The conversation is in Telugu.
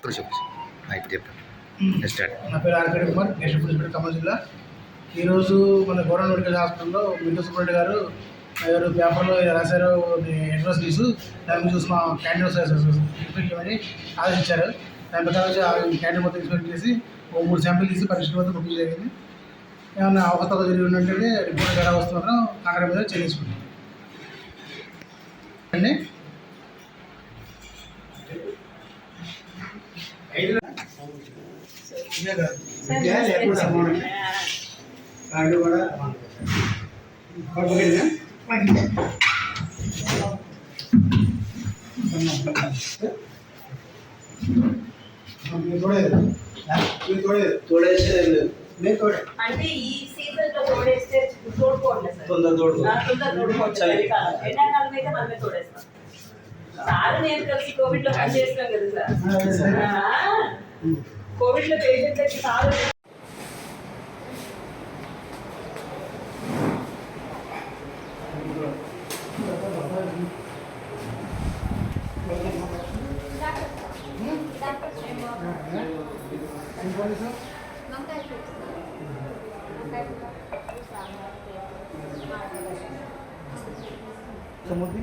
నా పేరు RKD Kumar, national police Khammam జిల్లా. ఈరోజు మన గవర్నమెంట్ మెడికల్ హాస్పిటల్లో మింటూ సూపరింటెండెంట్ గారు ఎవరు పేపర్లో రాశారు అడ్రస్ తీసు దాన్ని చూసి మా క్యాంటీన్ ఇన్స్పెక్ట్ చేయమని ఆదేశించారు. దాని ప్రకారం క్యాంటీన్ మొత్తం ఇన్స్పెక్ట్ చేసి 3 శాంపిల్ తీసి పరీక్షల మొత్తం పంపించడం జరిగింది. ఏమన్నా అవకతవకలు జరిగి ఉన్నట్లయితే రిపోర్ట్ ఎలా వస్తున్నారో కాంట్రాక్ట్ మీద చెల్లించుకుంటాం అండి. కార్డు కూడా అంటే ఈ సీజన్ లో తోడేస్తే తోడుకోవట్లేదు సార్. తొందర ఎండాకాలం అయితే మనమే తోడేస్తాం. సార్ నేను కలిసి కోవిడ్ లో పని చేస్తాం కదా సార్. కోవిడ్ లో పేషెంట్లకి సార్ समुद्री